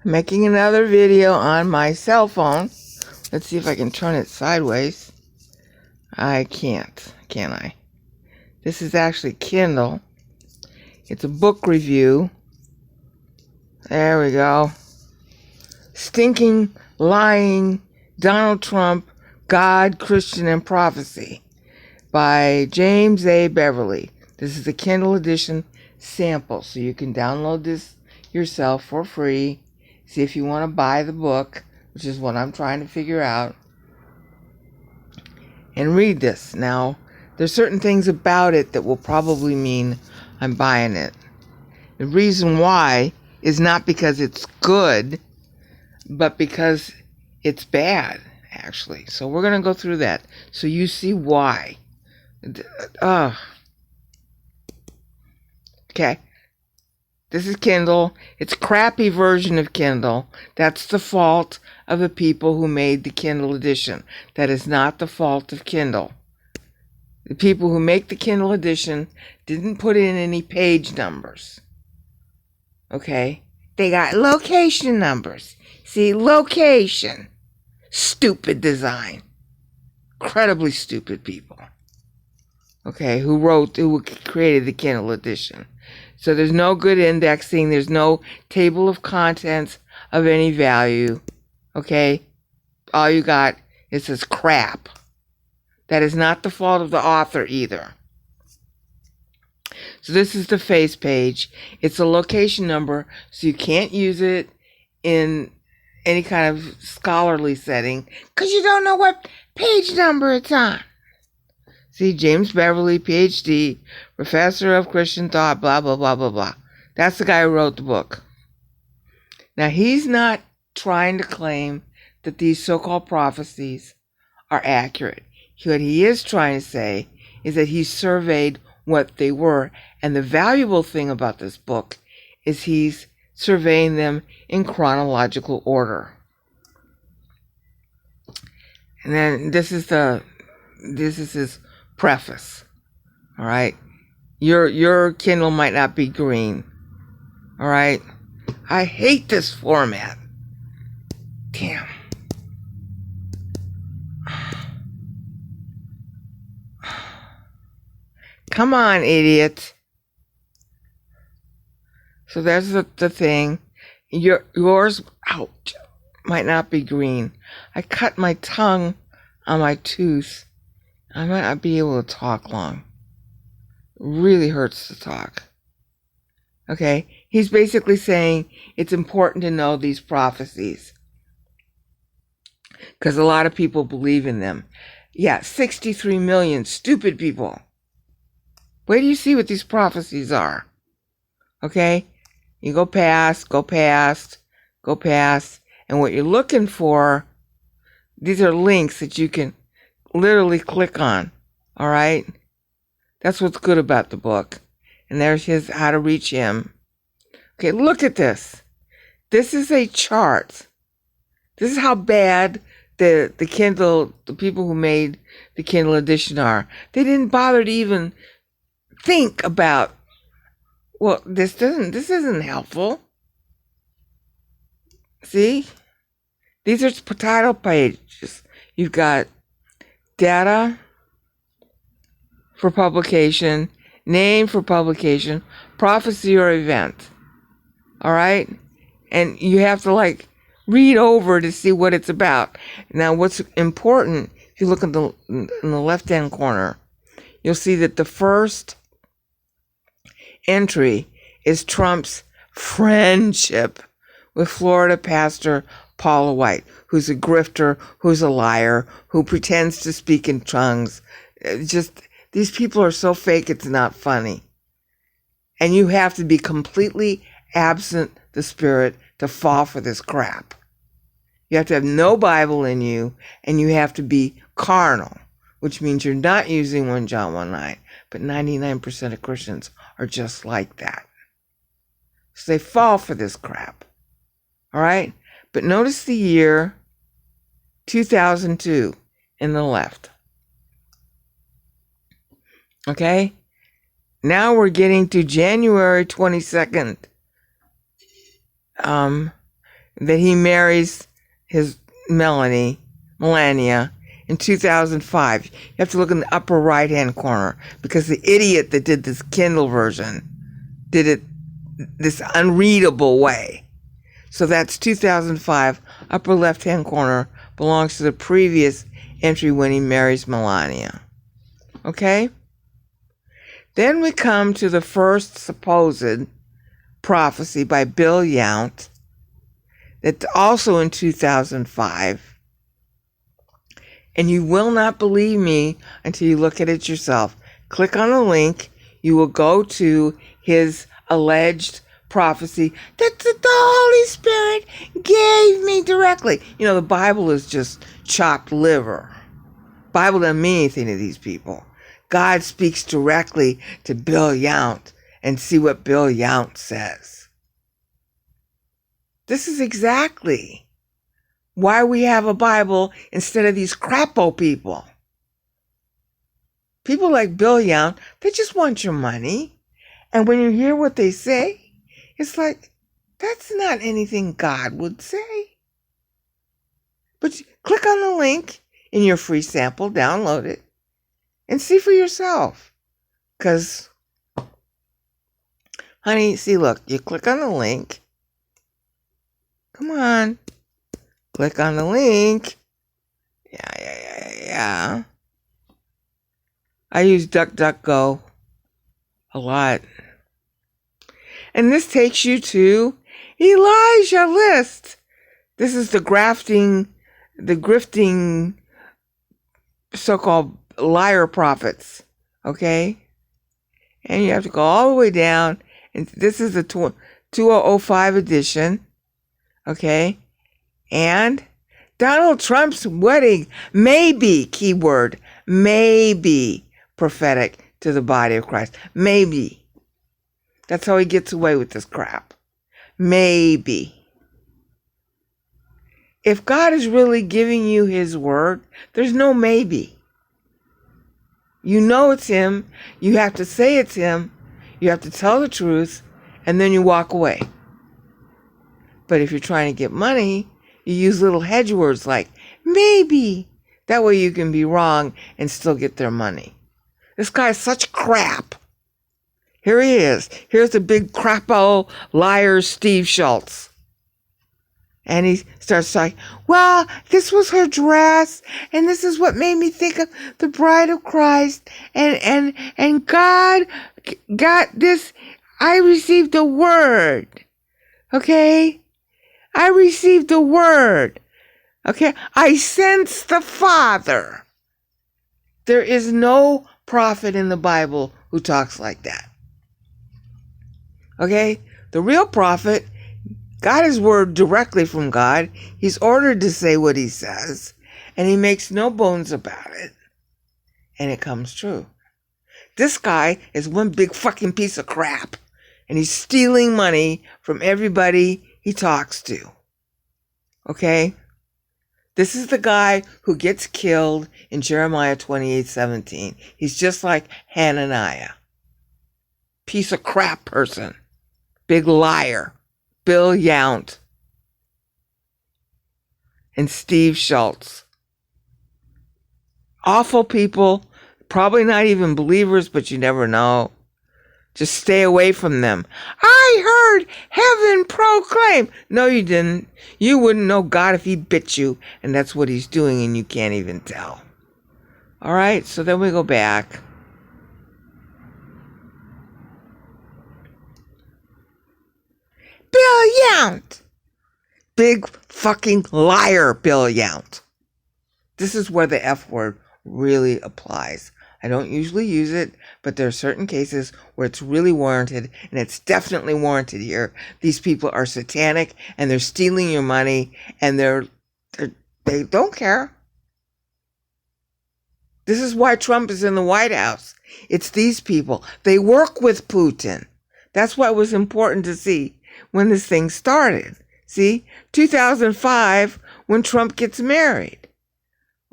Making another video on my cell phone. Let's see if I can turn it sideways. I can't, can I? This is actually Kindle. It's a book review. There we go. Stinking, Lying, Donald Trump, God, Christian, and Prophecy by James A. Beverley. This is a Kindle edition sample, so you can download this yourself for free. See if you want to buy the book, which is what I'm trying to figure out, and read this. Now, there's certain things about it that will probably mean I'm buying it. The reason why is not because it's good, but because it's bad, actually. So we're going to go through that so you see why. Okay. This is Kindle. It's a crappy version of Kindle. That's the fault of the people who made the Kindle edition. That is not the fault of Kindle. The people who make the Kindle edition didn't put in any page numbers. Okay? They got location numbers. See, location. Stupid design. Incredibly stupid people. Okay, who created the Kindle edition. So there's no good indexing. There's no table of contents of any value. Okay? All you got is this crap. That is not the fault of the author either. So this is the face page. It's a location number, so you can't use it in any kind of scholarly setting because you don't know what page number it's on. See, James Beverley, PhD, professor of Christian thought, blah, blah, blah, blah, blah. That's the guy who wrote the book. Now, he's not trying to claim that these so-called prophecies are accurate. What he is trying to say is that he surveyed what they were. And the valuable thing about this book is he's surveying them in chronological order. And then this is his preface. All right. Your Kindle might not be green. All right. I hate this format. Damn. Come on, idiot. So there's the thing. Yours, ouch, might not be green. I cut my tongue on my tooth. I might not be able to talk long. It really hurts to talk. Okay? He's basically saying it's important to know these prophecies, because a lot of people believe in them. Yeah, 63 million stupid people. Wait till you see what these prophecies are. Okay? You go past, and what you're looking for, these are links that you can literally click on. All right? That's what's good about the book. And there's his how to reach him. Okay, look at this. This is a chart. This is how bad the Kindle, the people who made the Kindle edition are. They didn't bother to even think about, well, this isn't helpful. See? These are title pages. You've got data for publication, name for publication, prophecy or event. All right? And you have to read over to see what it's about. Now, what's important, if you look in the left-hand corner, you'll see that the first entry is Trump's friendship with Florida pastor Paula White, who's a grifter, who's a liar, who pretends to speak in tongues. These people are so fake it's not funny. And you have to be completely absent the spirit to fall for this crap. You have to have no Bible in you, and you have to be carnal, which means you're not using 1 John 1:9. But 99% of Christians are just like that. So they fall for this crap. All right? But notice the year 2002 in the left. Okay? Now we're getting to January 22nd, that he marries his Melania in 2005. You have to look in the upper right-hand corner because the idiot that did this Kindle version did it this unreadable way. So that's 2005, upper left-hand corner, belongs to the previous entry when he marries Melania. Okay? Then we come to the first supposed prophecy by Bill Yount, that's also in 2005. And you will not believe me until you look at it yourself. Click on the link. You will go to his alleged prophecy that the Holy Spirit gave me directly. You know, the Bible is just chopped liver. Bible doesn't mean anything to these people. God speaks directly to Bill Yount, and see what Bill Yount says. This is exactly why we have a Bible instead of these crapo people. People like Bill Yount, they just want your money. And when you hear what they say, it's like, that's not anything God would say. But click on the link in your free sample, download it, and see for yourself. Because, honey, see, look, you click on the link. Come on. Click on the link. Yeah. I use DuckDuckGo a lot. And this takes you to Elijah List. This is the grifting so-called liar prophets. Okay? And you have to go all the way down. And this is the 2005 edition. Okay? And Donald Trump's wedding may be, keyword, may be prophetic to the body of Christ. Maybe. That's how he gets away with this crap. Maybe. If God is really giving you his word, there's no maybe. You know it's him. You have to say it's him. You have to tell the truth, and then you walk away. But if you're trying to get money, you use little hedge words like maybe. That way you can be wrong and still get their money. This guy's such crap. Here he is. Here's the big crapo liar Steve Schultz. And he starts like, well, this was her dress, and this is what made me think of the bride of Christ, and God got this. I received a word. Okay? I received a word. Okay? I sense the Father. There is no prophet in the Bible who talks like that. Okay? The real prophet got his word directly from God. He's ordered to say what he says, and he makes no bones about it. And it comes true. This guy is one big fucking piece of crap, and he's stealing money from everybody he talks to. Okay? This is the guy who gets killed in Jeremiah 28:17. He's just like Hananiah. Piece of crap person. Big liar. Bill Yount. And Steve Schultz. Awful people. Probably not even believers, but you never know. Just stay away from them. I heard heaven proclaim. No, you didn't. You wouldn't know God if he bit you. And that's what he's doing, and you can't even tell. All right, so then we go back. Bill Yount. Big fucking liar, Bill Yount. This is where the F word really applies. I don't usually use it, but there are certain cases where it's really warranted, and it's definitely warranted here. These people are satanic, and they're stealing your money, and they don't care. This is why Trump is in the White House. It's these people. They work with Putin. That's why it was important to see when this thing started. See, 2005, when Trump gets married.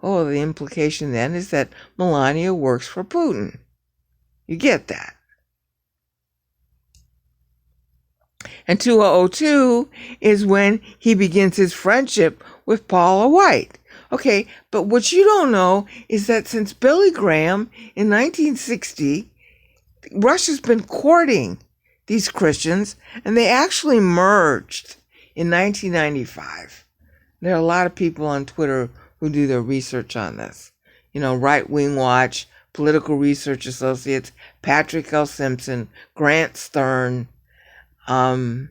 Oh, the implication then is that Melania works for Putin. You get that. And 2002 is when he begins his friendship with Paula White. Okay, but what you don't know is that since Billy Graham in 1960, Russia's been courting these Christians, and they actually merged in 1995. There are a lot of people on Twitter who do their research on this. Right Wing Watch, Political Research Associates, Patrick L. Simpson, Grant Stern, Zev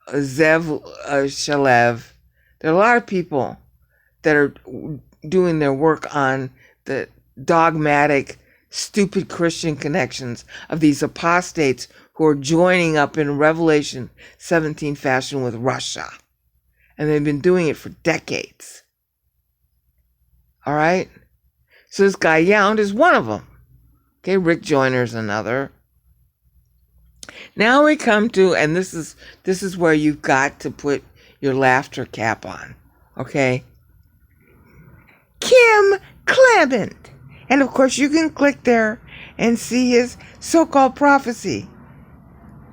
Shalev. There are a lot of people that are doing their work on the dogmatic, stupid Christian connections of these apostates who are joining up in Revelation 17 fashion with Russia. And they've been doing it for decades. All right? So this guy Yount is one of them. Okay, Rick Joyner's another. Now we come to, and this is where you've got to put your laughter cap on. Okay? Clement. And of course you can click there and see his so-called prophecy.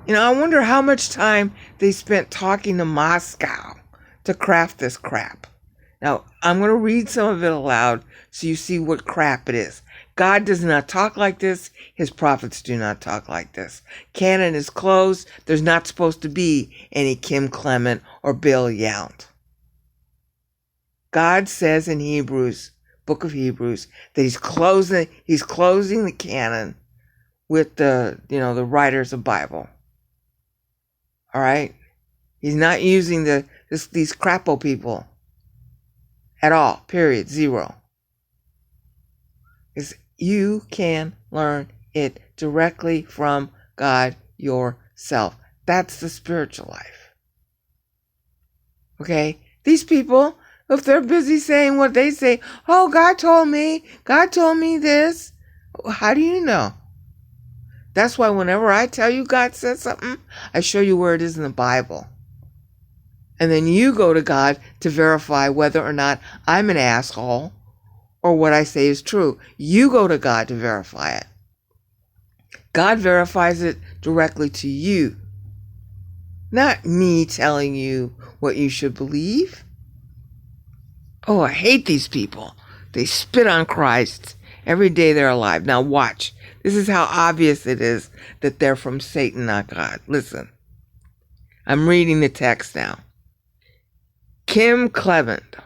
I wonder how much time they spent talking to Moscow to craft this crap. Now, I'm going to read some of it aloud so you see what crap it is. God does not talk like this. His prophets do not talk like this. Canon is closed. There's not supposed to be any Kim Clement or Bill Yount. God says in Hebrews, book of Hebrews, that he's closing the canon with the writers of Bible. All right? He's not using these crapo people at all. Period. Zero. Because you can learn it directly from God yourself. That's the spiritual life. Okay? These people, if they're busy saying what they say, oh, God told me this. How do you know? That's why whenever I tell you God said something, I show you where it is in the Bible. And then you go to God to verify whether or not I'm an asshole or what I say is true. You go to God to verify it. God verifies it directly to you. Not me telling you what you should believe. Oh, I hate these people. They spit on Christ every day they're alive. Now watch. This is how obvious it is that they're from Satan, not God. Listen. I'm reading the text now. Kim Clement.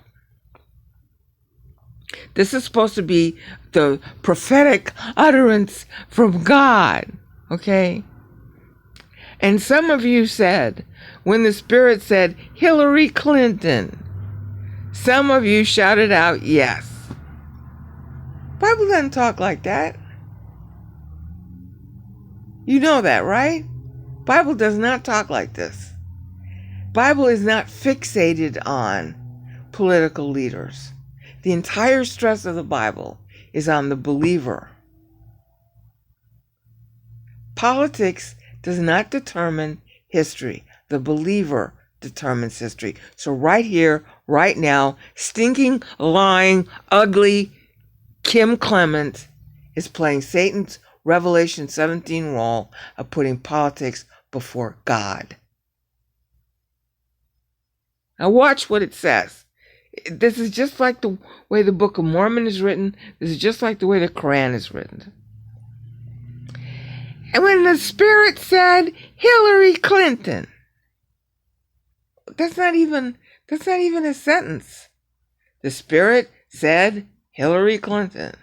This is supposed to be the prophetic utterance from God. Okay? And some of you said, when the Spirit said, Hillary Clinton, some of you shouted out, yes. Bible doesn't talk like that. You know that, right? Bible does not talk like this. Bible is not fixated on political leaders. The entire stress of the Bible is on the believer. Politics does not determine history. The believer determines history. So right here, right now, stinking, lying, ugly Kim Clement is playing Satan's Revelation 17 role of putting politics before God. Now watch what it says. This is just like the way the Book of Mormon is written. This is just like the way the Quran is written. And when the Spirit said Hillary Clinton, that's not even a sentence. The Spirit said Hillary Clinton.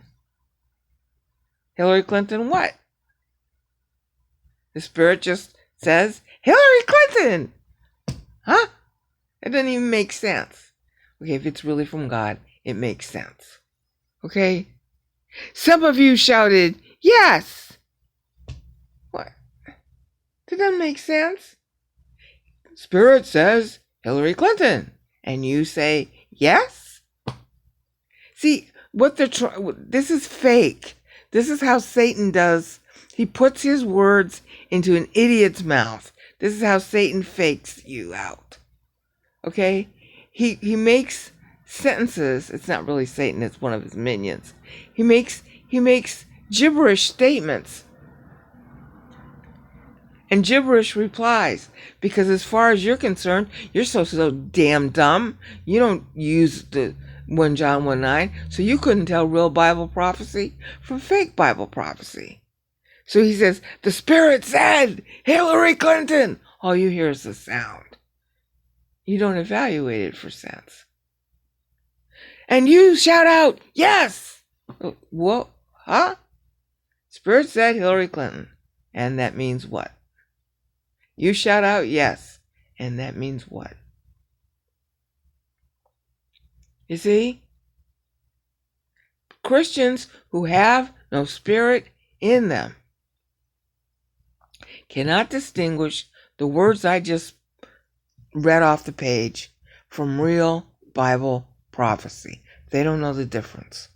Hillary Clinton what? The Spirit just says Hillary Clinton. Huh? It doesn't even make sense. Okay, if it's really from God, it makes sense. Okay? Some of you shouted, yes. What? That doesn't make sense. Spirit says Hillary Clinton. And you say, yes? See, what they're this is fake. This is how Satan does. He puts his words into an idiot's mouth. This is how Satan fakes you out. Okay? He makes sentences. It's not really Satan, it's one of his minions. He makes gibberish statements. and gibberish replies, because as far as you're concerned, you're so damn dumb. You don't use the 1 John 1:9, so you couldn't tell real Bible prophecy from fake Bible prophecy. So he says, the Spirit said, Hillary Clinton. All you hear is the sound. You don't evaluate it for sense. And you shout out, yes! What? Huh? Spirit said Hillary Clinton. And that means what? You shout out, yes. And that means what? You see? Christians who have no Spirit in them cannot distinguish the words I just read off the page from real Bible prophecy. They don't know the difference.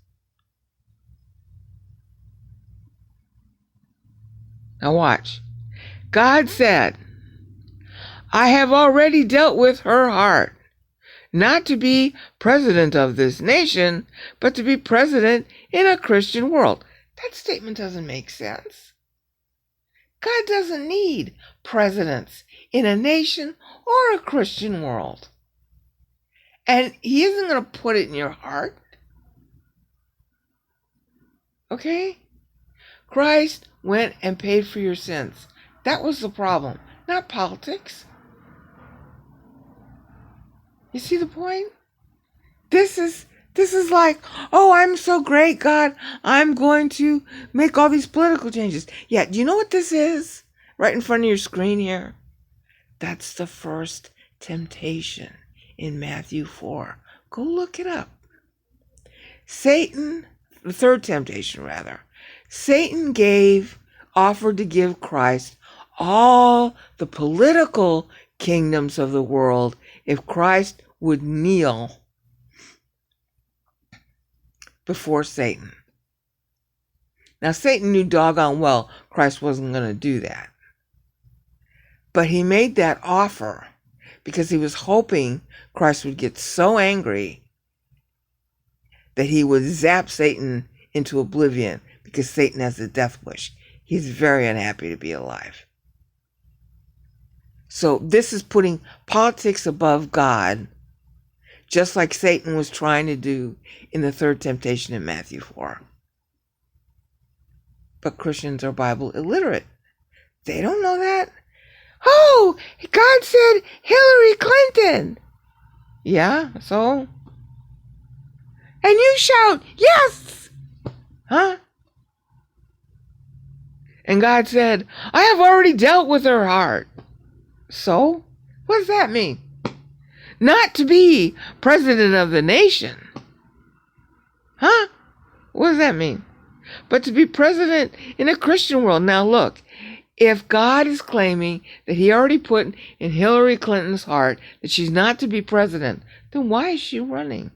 Now watch. God said, I have already dealt with her heart, not to be president of this nation, but to be president in a Christian world. That statement doesn't make sense. God doesn't need presidents in a nation or a Christian world. And he isn't going to put it in your heart. Okay? Christ went and paid for your sins. That was the problem, not politics. You see the point? This is like, oh, I'm so great, God. I'm going to make all these political changes. Yeah, do you know what this is? Right in front of your screen here. That's the first temptation in Matthew 4. Go look it up. Satan, the third temptation rather. Satan offered to give Christ all the political kingdoms of the world if Christ would kneel before Satan. Now, Satan knew doggone well Christ wasn't going to do that. But he made that offer because he was hoping Christ would get so angry that he would zap Satan into oblivion, because Satan has a death wish. He's very unhappy to be alive. So this is putting politics above God, just like Satan was trying to do in the third temptation in Matthew 4. But Christians are Bible illiterate. They don't know that. Oh, God said Hillary Clinton. Yeah, so? And you shout, yes! Huh? And God said, I have already dealt with her heart. So? What does that mean? Not to be president of the nation. Huh? What does that mean? But to be president in a Christian world. Now look, if God is claiming that he already put in Hillary Clinton's heart that she's not to be president, then why is she running?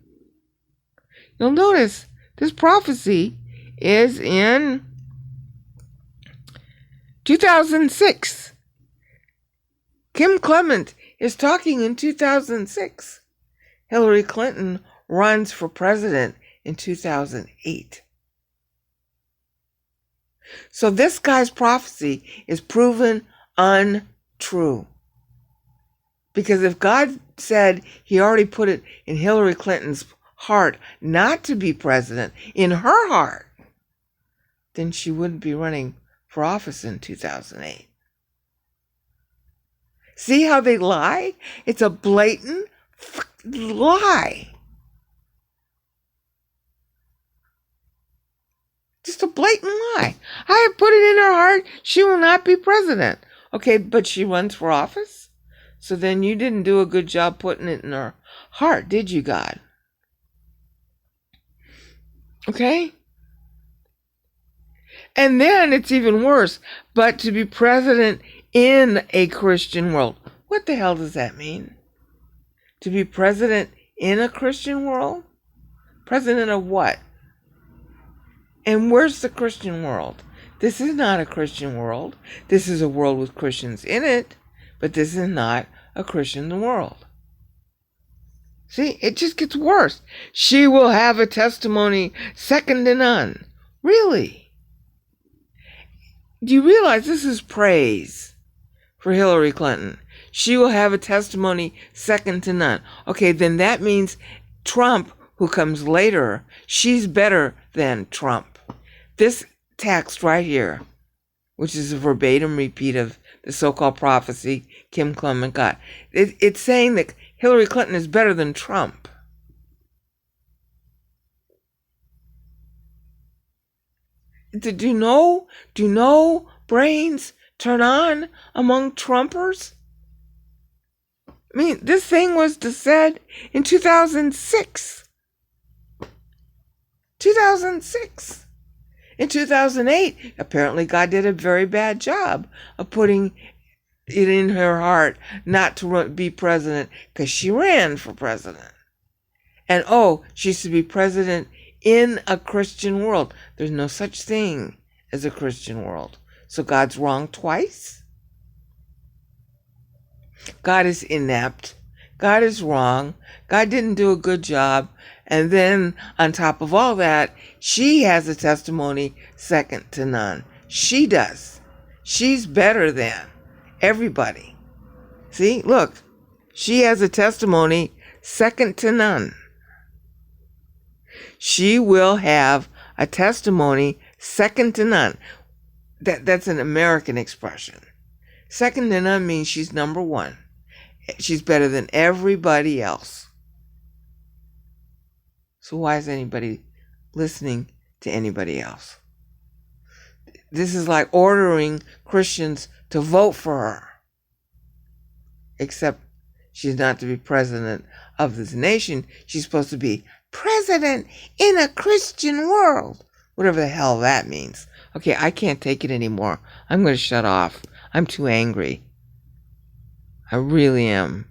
You'll notice this prophecy is in 2006. Clement is talking in 2006. Hillary Clinton runs for president in 2008. So this guy's prophecy is proven untrue. Because if God said he already put it in Hillary Clinton's heart not to be president, in her heart, then she wouldn't be running for office in 2008. See how they lie? It's a blatant lie. Just a blatant lie. I have put it in her heart she will not be president. Okay, but she runs for office? So then you didn't do a good job putting it in her heart, did you, God? Okay? And then it's even worse. But to be president in a Christian world. What the hell does that mean? To be president in a Christian world? President of what? And where's the Christian world? This is not a Christian world. This is a world with Christians in it, but this is not a Christian world. See, it just gets worse. She will have a testimony second to none. Really? Do you realize this is praise? for Hillary Clinton. She will have a testimony second to none. Okay, then that means Trump, who comes later, she's better than Trump. This text right here, which is a verbatim repeat of the so-called prophecy Kim Clement got, it's saying that Hillary Clinton is better than Trump. Do no brains turn on among Trumpers? I mean, this thing was said in 2006. 2006. In 2008, apparently God did a very bad job of putting it in her heart not to be president, because she ran for president. And she's to be president in a Christian world. There's no such thing as a Christian world. So God's wrong twice? God is inept. God is wrong. God didn't do a good job. And then on top of all that, she has a testimony second to none. She does. She's better than everybody. See, look, she has a testimony second to none. She will have a testimony second to none. That's an American expression. Second to none means she's number one. She's better than everybody else. So why is anybody listening to anybody else? This is like ordering Christians to vote for her. Except she's not to be president of this nation. She's supposed to be president in a Christian world. Whatever the hell that means. Okay, I can't take it anymore. I'm going to shut off. I'm too angry. I really am.